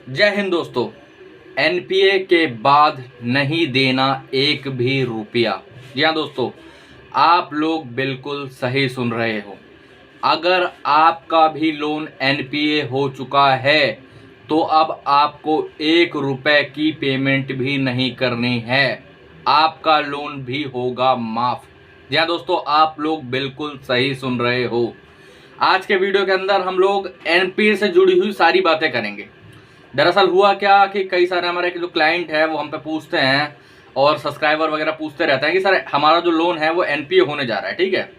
जय हिंद दोस्तों। एनपीए के बाद नहीं देना एक भी रुपया। जी हाँ दोस्तों, आप लोग बिल्कुल सही सुन रहे हो। अगर आपका भी लोन एनपीए हो चुका है तो अब आपको 1 रुपए की पेमेंट भी नहीं करनी है, आपका लोन भी होगा माफ। जी हाँ दोस्तों, आप लोग बिल्कुल सही सुन रहे हो। आज के वीडियो के अंदर हम लोग एनपीए से जुड़ी हुई सारी बातें करेंगे। दरअसल हुआ क्या कि कई सारे हमारे जो क्लाइंट है वो हम पे पूछते हैं और सब्सक्राइबर वगैरह पूछते रहते हैं कि सर हमारा जो लोन है वो एनपीए होने जा रहा है, ठीक है,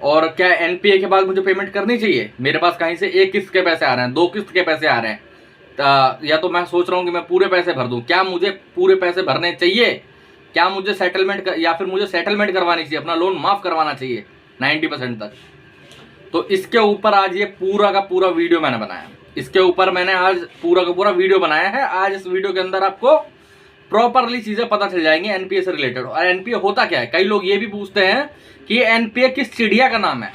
और क्या एनपीए के बाद मुझे पेमेंट करनी चाहिए? मेरे पास कहीं से एक किस्त के पैसे आ रहे हैं, 2 किस्त के पैसे आ रहे हैं, या तो मैं सोच रहा हूँ कि मैं पूरे पैसे भर दूं। क्या मुझे पूरे पैसे भरने चाहिए? क्या मुझे सेटलमेंट या फिर मुझे सेटलमेंट करवानी चाहिए, अपना लोन माफ करवाना चाहिए 90% तक? तो इसके ऊपर आज ये पूरा का पूरा वीडियो मैंने बनाया। इसके ऊपर मैंने आज पूरा का पूरा वीडियो बनाया है। आज इस वीडियो के अंदर आपको प्रॉपरली चीजें पता चल जाएंगी एनपीए से रिलेटेड। और एनपीए होता क्या है, कई लोग ये भी पूछते हैं कि एनपीए किस चिड़िया का नाम है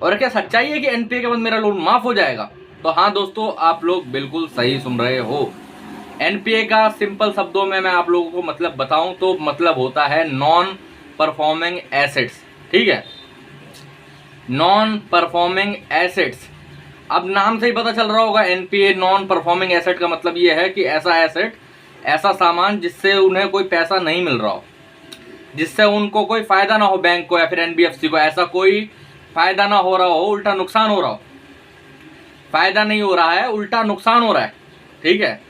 और क्या सच्चाई है कि एनपीए के बाद मेरा लोन माफ हो जाएगा? तो हाँ दोस्तों, आप लोग बिल्कुल सही सुन रहे हो। एनपीए का सिंपल शब्दों में मैं आप लोगों को मतलब बताऊं तो मतलब होता है नॉन परफॉर्मिंग एसेट्स, ठीक है, नॉन परफॉर्मिंग एसेट्स। अब नाम से ही पता चल रहा होगा, एनपीए नॉन परफॉर्मिंग एसेट का मतलब ये है कि ऐसा एसेट, ऐसा सामान जिससे उन्हें कोई पैसा नहीं मिल रहा हो, जिससे उनको कोई फायदा ना हो, बैंक को या फिर एनबीएफसी को ऐसा कोई फायदा ना हो रहा हो, उल्टा नुकसान हो रहा हो। फायदा नहीं हो रहा है, उल्टा नुकसान हो रहा है, ठीक है,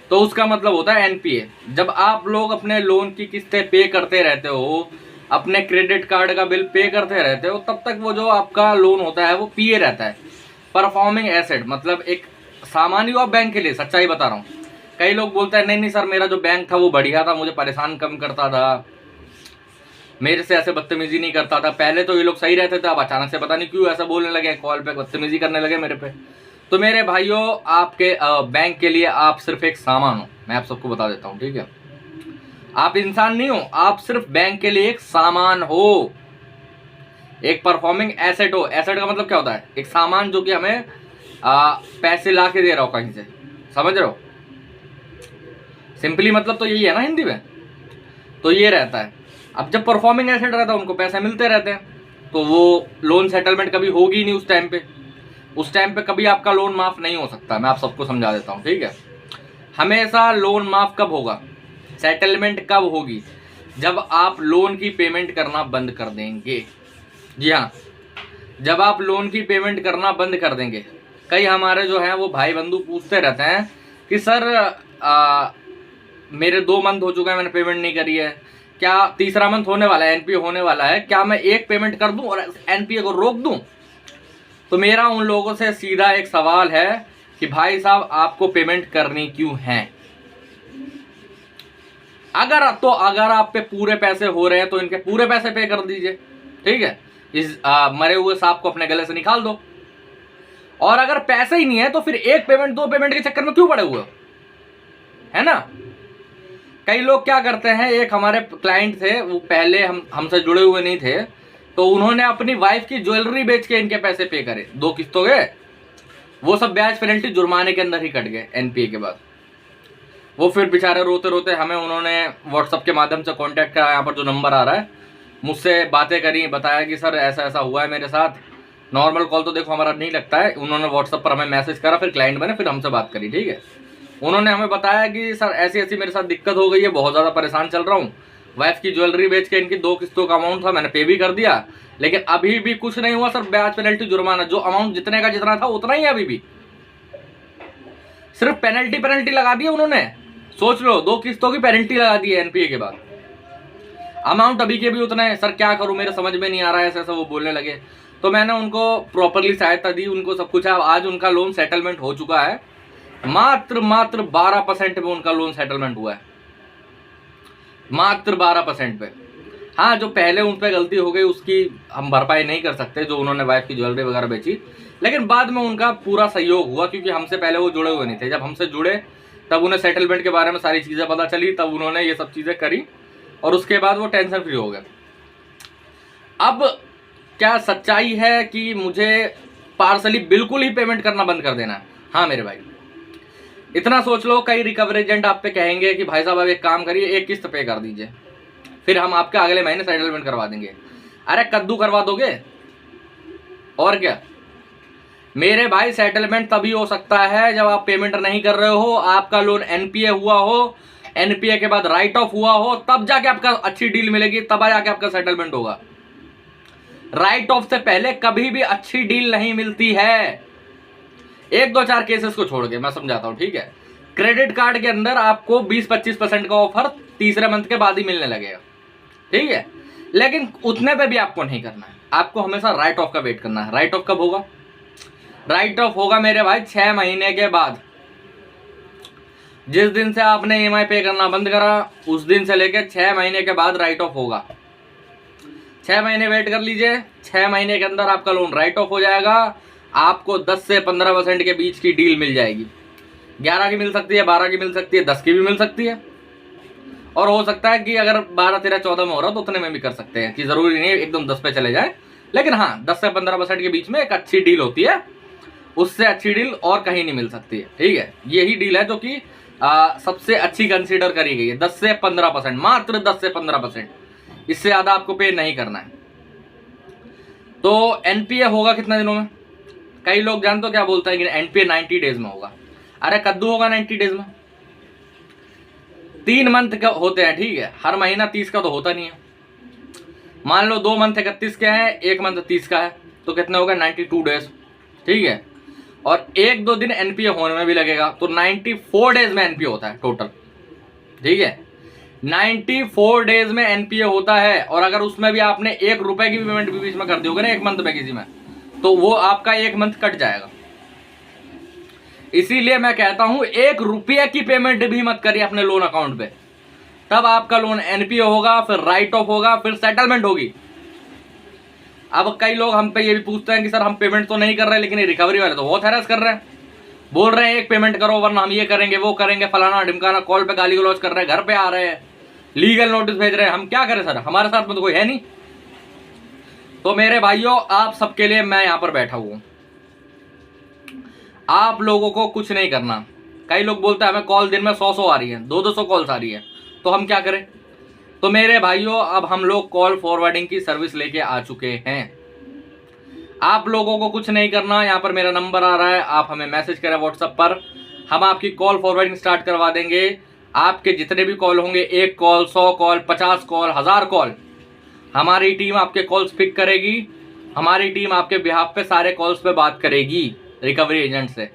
तो उसका मतलब होता है एनपीए। जब आप लोग अपने लोन की किस्तें पे करते रहते हो, अपने क्रेडिट कार्ड का बिल पे करते रहते हो, तब तक वो जो आपका लोन होता है वो पीए रहता है। परफॉर्मिंग एसेट मतलब एक सामान्य हुआ बैंक के लिए, सच्चाई बता रहा हूँ। कई लोग बोलते हैं नहीं नहीं सर, मेरा जो बैंक था वो बढ़िया था, मुझे परेशान कम करता था, मेरे से ऐसे बदतमीजी नहीं करता था। पहले तो ये लोग सही रहते थे, अब अचानक से पता नहीं क्यों ऐसा बोलने लगे, कॉल पे बदतमीजी करने लगे मेरे पे। तो मेरे भाइयों, आपके बैंक के लिए आप सिर्फ एक सामान हो, मैं आप सबको बता देता हूँ, ठीक है। आप इंसान नहीं हो, आप सिर्फ बैंक के लिए एक सामान हो, एक परफॉर्मिंग एसेट हो। एसेट का मतलब क्या होता है? एक सामान जो कि हमें पैसे ला के दे रहा हो कहीं से, समझ रहे हो? सिंपली मतलब तो यही है ना हिंदी में, तो ये रहता है। अब जब परफॉर्मिंग एसेट रहता है उनको पैसे मिलते रहते हैं, तो वो लोन सेटलमेंट कभी होगी नहीं उस टाइम पे। उस टाइम पे कभी आपका लोन माफ नहीं हो सकता। मैं आप सबको समझा देता हूँ, ठीक है। हमेशा लोन माफ कब होगा, सेटलमेंट कब होगी? जब आप लोन की पेमेंट करना बंद कर देंगे। जी हाँ, जब आप लोन की पेमेंट करना बंद कर देंगे। कई हमारे जो हैं वो भाई बंधु पूछते रहते हैं कि सर मेरे 2 मंथ हो चुके हैं, मैंने पेमेंट नहीं करी है, क्या तीसरा मंथ होने वाला है, एनपीए होने वाला है, क्या मैं एक पेमेंट कर दूं और एनपीए को रोक दूं? तो मेरा उन लोगों से सीधा एक सवाल है कि भाई साहब, आपको पेमेंट करनी क्यों है? अगर आप पे पूरे पैसे हो रहे हैं तो इनके पूरे पैसे पे कर दीजिए, ठीक है। इस मरे हुए सांप को अपने गले से निकाल दो। और अगर पैसे ही नहीं है तो फिर एक पेमेंट 2 पेमेंट के चक्कर में क्यों पड़े हुए हो, है ना? कई लोग क्या करते हैं, एक हमारे क्लाइंट थे, वो पहले हमसे जुड़े हुए नहीं थे, तो उन्होंने अपनी वाइफ की ज्वेलरी बेच के इनके पैसे पे करे, 2 किस्तों के। वो सब ब्याज पेनल्टी जुर्माने के अंदर ही कट गए एनपीए के बाद। वो फिर बेचारे रोते रोते हमें उन्होंने व्हाट्सअप के माध्यम से कांटेक्ट करा, यहाँ पर जो नंबर आ रहा है, मुझसे बातें करी, बताया कि सर ऐसा ऐसा हुआ है मेरे साथ। नॉर्मल कॉल तो देखो हमारा नहीं लगता है, उन्होंने व्हाट्सअप पर हमें मैसेज करा, फिर क्लाइंट बने, फिर हमसे बात करी, ठीक है। उन्होंने हमें बताया कि सर ऐसी ऐसी मेरे साथ दिक्कत हो गई है, बहुत ज़्यादा परेशान चल रहा हूँ, वाइफ की ज्वेलरी बेच के इनकी 2 किस्तों का अमाउंट था, मैंने पे भी कर दिया, लेकिन अभी भी कुछ नहीं हुआ सर, ब्याज पेनल्टी जुर्माना, जो अमाउंट जितने का जितना था उतना ही है अभी भी, सिर्फ पेनल्टी लगा दी उन्होंने। सोच लो, 2 किस्तों की पेनल्टी लगा दी है एनपीए के बाद, अमाउंट अभी के भी उतना है। सर क्या करूं, मेरे समझ में नहीं आ रहा है, ऐसा ऐसा वो बोलने लगे। तो मैंने उनको प्रॉपरली सहायता दी, उनको सब कुछ है। आज उनका लोन सेटलमेंट हो चुका है, मात्र 12% में उनका लोन सेटलमेंट हुआ है, मात्र 12% पे। हाँ, जो पहले उन पर गलती हो गई उसकी हम भरपाई नहीं कर सकते, जो उन्होंने वाइफ की ज्वेलरी वगैरह बेची, लेकिन बाद में उनका पूरा सहयोग हुआ, क्योंकि हमसे पहले वो जुड़े हुए नहीं थे। जब हमसे जुड़े तब उन्हें सेटलमेंट के बारे में सारी चीज़ें पता चली, तब उन्होंने ये सब चीज़ें करी और उसके बाद वो टेंशन फ्री हो गए। अब क्या सच्चाई है कि मुझे पार्सली बिल्कुल ही पेमेंट करना बंद कर देना है? हाँ मेरे भाई, इतना सोच लो, कई रिकवरी एजेंट आप पे कहेंगे कि भाई साहब अब एक काम करिए, एक किस्त पे कर दीजिए, फिर हम आपके अगले महीने सेटलमेंट करवा देंगे। अरे कद्दू करवा दोगे और क्या। मेरे भाई सेटलमेंट तभी हो सकता है जब आप पेमेंट नहीं कर रहे हो, आपका लोन एनपीए हुआ हो, एनपीए के बाद राइट ऑफ हुआ हो, तब जाके आपका अच्छी डील मिलेगी, तब जाके आपका सेटलमेंट होगा। राइट ऑफ से पहले कभी भी अच्छी डील नहीं मिलती है। एक दो चार केसेस को छोड़ के मैं समझाता हूं, ठीक है। क्रेडिट कार्ड के अंदर आपको 20-25% का ऑफर तीसरे मंथ के बाद ही मिलने लगेगा, ठीक है, लेकिन उतने पे भी आपको नहीं करना है, आपको हमेशा राइट ऑफ का वेट करना है। राइट ऑफ कब होगा? राइट ऑफ होगा मेरे भाई 6 महीने के बाद। जिस दिन से आपने ईएमआई पे करना बंद करा उस दिन से लेकर 6 महीने के बाद राइट ऑफ होगा। 6 महीने वेट कर लीजिए, 6 महीने के अंदर आपका लोन राइट ऑफ हो जाएगा। आपको 10 से 15% के बीच की डील मिल जाएगी। 11 की मिल सकती है, 12 की मिल सकती है, 10 की भी मिल सकती है, और हो सकता है कि अगर 12, 13, 14 में हो रहा तो उतने में भी कर सकते हैं, कि जरूरी नहीं है एकदम 10 पे चले जाए, लेकिन हाँ 10 से 15% के बीच में एक अच्छी डील होती है। उससे अच्छी डील और कहीं नहीं मिल सकती है, ठीक है। यही डील है जो कि सबसे अच्छी कंसीडर करी गई है, 10 से 15%, मात्र 10 से 15%, इससे ज्यादा आपको पे नहीं करना है। तो एनपीए होगा कितने दिनों में? कई लोग जानते हो क्या बोलते हैं कि एनपीए 90 डेज में होगा। अरे कद्दू होगा 90 डेज में? 3 मंथ का होते हैं, ठीक है, हर महीना 30 का तो होता नहीं है। मान लो 2 मंथ 31 के हैं, 1 मंथ 30 का है, तो कितने हो गए? 92 डेज, ठीक है। और 1-2 दिन एनपीए होने में भी लगेगा, तो 94 डेज में एनपीए होता है टोटल, ठीक है। 94 डेज में एनपीए होता है, और अगर उसमें भी आपने 1 रुपए की भी पेमेंट भी बीच में कर दोगे ना 1 मंथ में किसी में, तो वो आपका 1 मंथ कट जाएगा। इसीलिए मैं कहता हूं 1 रुपये की पेमेंट भी मत करिए अपने लोन अकाउंट पे, तब आपका लोन एनपीए होगा, फिर राइट ऑफ होगा, फिर सेटलमेंट होगी। अब कई लोग हम पे ये भी पूछते हैं कि सर हम पेमेंट तो नहीं कर रहे, लेकिन ये रिकवरी वाले तो बहुत हैरेस कर रहे हैं, बोल रहे हैं एक पेमेंट करो वरना हम ये करेंगे वो करेंगे, फलाना ढिमकाना, कॉल पे गाली गलौज कर रहे हैं, घर पे आ रहे हैं, लीगल नोटिस भेज रहे हैं। हम क्या करें सर, हमारे साथ में तो कोई है नहीं। तो मेरे भाइयों, आप सबके लिए मैं यहां पर बैठा हुआ हूं, आप लोगों को कुछ नहीं करना। कई लोग बोलते हैं हमें कॉल दिन में 100 आ रही है, 200 कॉल्स आ रही है, तो हम क्या करें? तो मेरे भाइयों, अब हम लोग कॉल फॉरवर्डिंग की सर्विस लेके आ चुके हैं। आप लोगों को कुछ नहीं करना, यहाँ पर मेरा नंबर आ रहा है, आप हमें मैसेज करें व्हाट्सएप पर, हम आपकी कॉल फॉरवर्डिंग स्टार्ट करवा देंगे। आपके जितने भी कॉल होंगे, 1 कॉल, 100 कॉल, 50 कॉल, 1000 कॉल, हमारी टीम आपके कॉल्स पिक करेगी। हमारी टीम आपके बिहाफ पे सारे कॉल्स पे बात करेगी रिकवरी एजेंट से,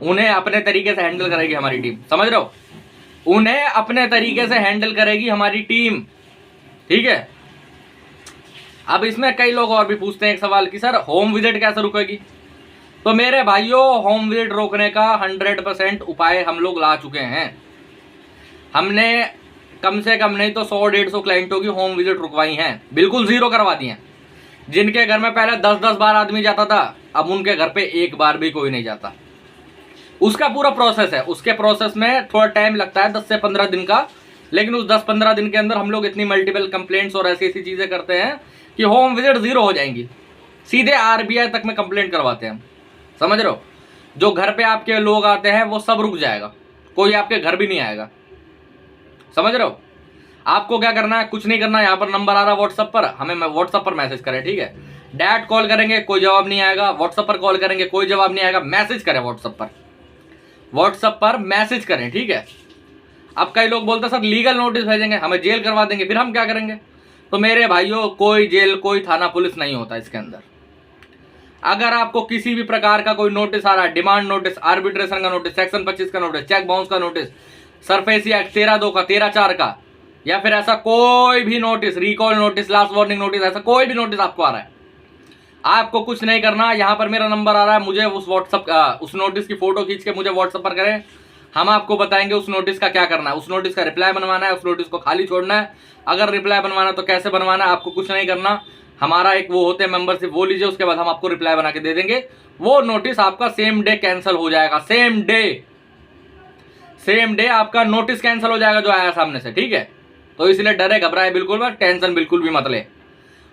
उन्हें अपने तरीके से हैंडल करेगी हमारी टीम, समझ रहे हो? उन्हें अपने तरीके से हैंडल करेगी हमारी टीम, ठीक है। अब इसमें कई लोग और भी पूछते हैं एक सवाल कि सर होम विजिट कैसे रुकेगी? तो मेरे भाइयों, होम विजिट रोकने का 100% उपाय हम लोग ला चुके हैं। हमने कम से कम नहीं तो 100-150 क्लाइंटों की होम विजिट रुकवाई हैं, बिल्कुल 0 करवा दी हैं। जिनके घर में पहले 10-10 बार आदमी जाता था, अब उनके घर पे 1 बार भी कोई नहीं जाता। उसका पूरा प्रोसेस है, उसके प्रोसेस में थोड़ा टाइम लगता है, 10 से 15 दिन का, लेकिन उस 10-15 दिन के अंदर हम लोग इतनी मल्टीपल कंप्लेंट्स और ऐसी ऐसी चीजें करते हैं कि होम विजिट 0 हो जाएंगी। सीधे आरबीआई तक में कंप्लेंट करवाते हैं, समझ रहे हो? जो घर पे आपके लोग आते हैं वो सब रुक जाएगा, कोई आपके घर भी नहीं आएगा, समझ रहे हो? आपको क्या करना है? कुछ नहीं करना, यहाँ पर नंबर आ रहा है व्हाट्सएप पर, हमें व्हाट्सएप पर मैसेज करें, ठीक है। डायरेक्ट कॉल करेंगे कोई जवाब नहीं आएगा, व्हाट्सएप पर कॉल करेंगे कोई जवाब नहीं आएगा, मैसेज करें व्हाट्सएप पर मैसेज करें, ठीक है। अब कई लोग बोलते हैं सर लीगल नोटिस भेजेंगे, हमें जेल करवा देंगे, फिर हम क्या करेंगे? तो मेरे भाइयों, कोई जेल, कोई थाना, पुलिस नहीं होता इसके अंदर। अगर आपको किसी भी प्रकार का कोई नोटिस आ रहा है, डिमांड नोटिस, आर्बिट्रेशन का नोटिस, सेक्शन 25 का नोटिस, चेक बाउंस का नोटिस, सरफेसी एक्ट 13(2) का, 13(4) का, या फिर ऐसा कोई भी notice, recall notice, last warning notice, ऐसा कोई भी नोटिस आपको आ रहा है, आपको कुछ नहीं करना। यहाँ पर मेरा नंबर आ रहा है, मुझे उस नोटिस की फोटो खींच के मुझे व्हाट्सएप पर करें, हम आपको बताएंगे उस नोटिस का क्या करना है। उस नोटिस का रिप्लाई बनवाना है, उस नोटिस को खाली छोड़ना है। अगर रिप्लाई बनवाना है तो कैसे बनवाना है, आपको कुछ नहीं करना। हमारा एक वो होते हैं मेंबरशिप, वो लीजिए, उसके बाद हम आपको रिप्लाई बना के दे देंगे। वो नोटिस आपका सेम डे कैंसिल हो जाएगा, सेम डे आपका नोटिस कैंसिल हो जाएगा जो आया सामने से, ठीक है। तो इसलिए डरे घबराए बिल्कुल मत, टेंशन बिल्कुल भी मत ले।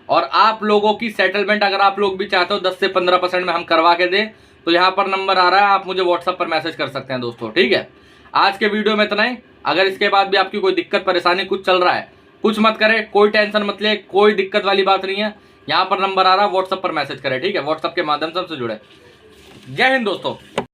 और आप लोगों की सेटलमेंट अगर आप लोग भी चाहते हो 10 से 15% में हम करवा के दें, तो यहाँ पर नंबर आ रहा है, आप मुझे व्हाट्सएप पर मैसेज कर सकते हैं दोस्तों। ठीक है, आज के वीडियो में इतना ही। अगर इसके बाद भी आपकी कोई दिक्कत परेशानी कुछ चल रहा है, कुछ मत करें, कोई टेंशन मत ले, कोई दिक्कत वाली बात नहीं है। यहाँ पर नंबर आ रहा है, व्हाट्सएप पर मैसेज करें। ठीक है, व्हाट्सएप के माध्यम से हमसे जुड़े। जय हिंद दोस्तों।